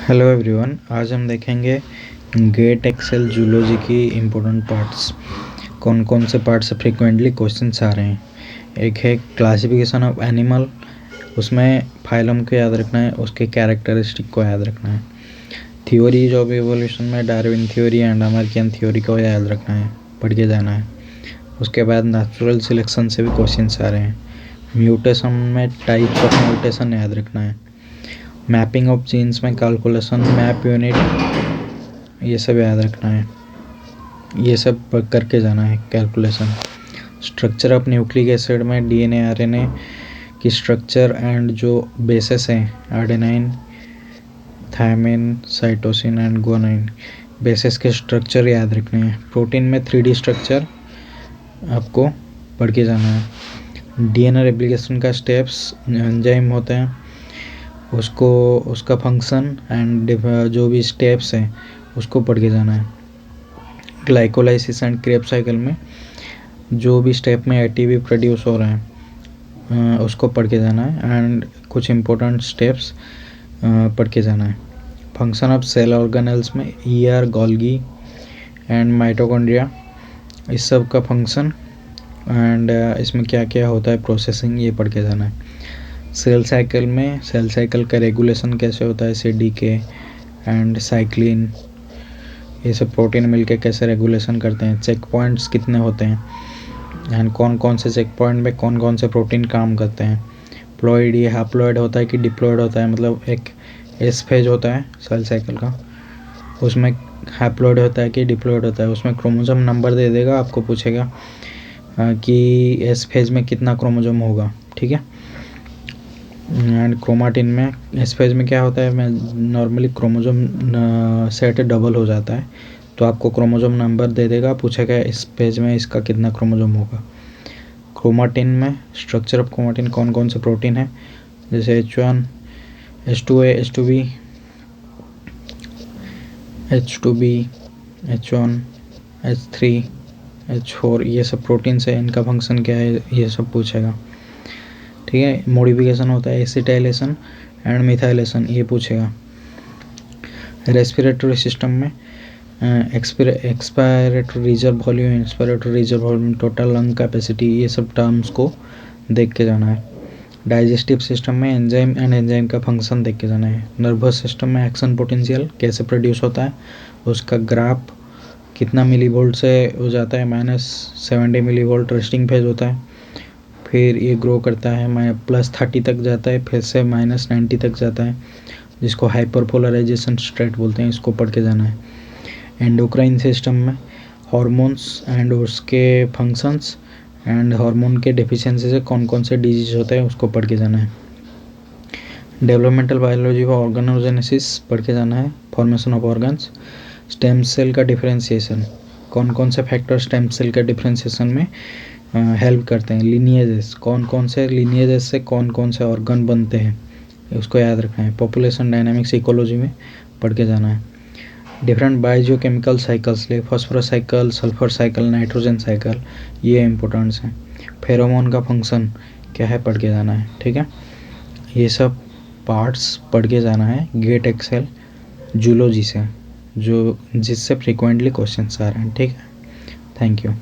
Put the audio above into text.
Hello everyone, आज हम देखेंगे गेट एक्सेल जूलॉजी की इम्पोर्टेंट पार्ट्स। कौन कौन से पार्ट्स से फ्रिक्वेंटली क्वेश्चंस आ रहे हैं। एक है क्लासिफिकेशन ऑफ एनिमल, उसमें फाइलम को याद रखना है, उसके कैरेक्टरिस्टिक को याद रखना है। थ्योरीज ऑफ एवोल्यूशन में Darwin theory and American theory को याद रखना है, पढ़ के जाना है। उसके बाद नेचुरल सिलेक्शन से भी क्वेश्चंस आ रहे हैं। म्यूटेशन में टाइप्स ऑफ म्यूटेशन याद रखना है। मैपिंग ऑफ जीन्स में कैलकुलेशन, मैप यूनिट, ये सब याद रखना है, ये सब करके जाना है calculation. Structure of nucleic acid में डीएनए आरएनए की स्ट्रक्चर एंड जो बेसिस हैं, adenine, thymine, cytosine and guanine, bases के स्ट्रक्चर याद रखने हैं। प्रोटीन में 3D स्ट्रक्चर आपको पढ़ के जाना है। डीएनए रेप्लिकेशन का स्टेप्स, एंजाइम होते हैं, उसको उसका फंक्शन एंड जो भी स्टेप्स हैं उसको पढ़ के जाना है। ग्लाइकोलाइसिस एंड क्रेब्स साइकिल में जो भी स्टेप में एटीपी प्रोड्यूस हो रहा है उसको पढ़ के जाना है एंड कुछ इम्पोर्टेंट स्टेप्स पढ़ के जाना है। फंक्शन ऑफ सेल ऑर्गेनेल्स में ईआर, गोल्गी एंड माइटोकॉन्ड्रिया, इस सब का फंक्शन एंड इसमें क्या क्या होता है, प्रोसेसिंग, ये पढ़ के जाना है। सेल साइकिल में सेल साइकिल का रेगुलेशन कैसे होता है, सीडीके एंड साइक्लिन, ये सब प्रोटीन मिलके कैसे रेगुलेशन करते हैं। चेक पॉइंट्स कितने होते हैं एंड कौन कौन से चेक पॉइंट में कौन कौन से प्रोटीन काम करते हैं। प्लॉइड, ये हैप्लॉइड होता है कि डिप्लॉइड होता है, मतलब एक एस फेज होता है सेल साइकिल का, उसमें हैप्लॉइड होता है कि डिप्लॉइड होता है। उसमें क्रोमोसोम नंबर दे देगा, आपको पूछेगा कि एस फेज में कितना क्रोमोसोम होगा, ठीक है। एंड क्रोमाटिन में इस फेज में क्या होता है, मैं नॉर्मली क्रोमोसोम सेट डबल हो जाता है, तो आपको क्रोमोसोम नंबर दे देगा, पूछेगा इस पेज में इसका कितना क्रोमोसोम होगा। क्रोमाटिन में स्ट्रक्चर ऑफ क्रोमाटिन, कौन कौन से प्रोटीन है, जैसे H1, H2A, H2B, H2B, H1, H3, H4, ये सब प्रोटीन से इनका फंक्शन क्या है, ये सब पूछेगा, ठीक है। मॉडिफिकेशन होता है एसिटाइलेशन एंड मिथाइलेशन, ये पूछेगा। रेस्पिरेटरी सिस्टम में expiratory reserve volume, inspiratory reserve volume, total lung capacity, ये सब टर्म्स को देख के जाना है। डाइजेस्टिव सिस्टम में एंजाइम एंड एंजाइम का फंक्शन देख के जाना है। नर्वस सिस्टम में एक्शन पोटेंशियल कैसे प्रोड्यूस होता है, उसका ग्राफ कितना मिलीवोल्ट से हो जाता है, -70 मिलीवोल्ट रेस्टिंग फेज होता है, फिर ये ग्रो करता है, +30 तक जाता है, फिर से -90 तक जाता है, जिसको हाइपरपोलराइजेशन स्टेट बोलते हैं, इसको पढ़ के जाना है। एंडोक्राइन सिस्टम में हार्मोन्स एंड उसके फंक्शंस एंड हार्मोन के डेफिशिएंसी से कौन कौन से डिजीज होते हैं, उसको पढ़ के जाना है। डेवलपमेंटल बायोलॉजी व ऑर्गेनोजेनेसिस पढ़ के जाना है। Formation of organs, stem cell का डिफरेंशिएशन, कौन कौन से फैक्टर स्टेम सेल का डिफरेंशिएशन में हेल्प करते हैं। लिनिएजेस, कौन कौन से लिनिएजेस से कौन कौन से ऑर्गन बनते हैं, उसको याद रखना है। पॉपुलेशन डायनामिक्स इकोलॉजी में पढ़ के जाना है। Different biochemical cycles, phosphorus cycle, sulphur cycle, nitrogen cycle, ये इंपॉर्टेंट्स हैं। फेरोमोन का फंक्शन क्या है, पढ़ के जाना है, ठीक है। ये सब पार्ट्स पढ़ के जाना है गेट एक्सेल जूलॉजी से, जो जिससे फ्रिक्वेंटली क्वेश्चंस आ रहे हैं, ठीक है। Thank you.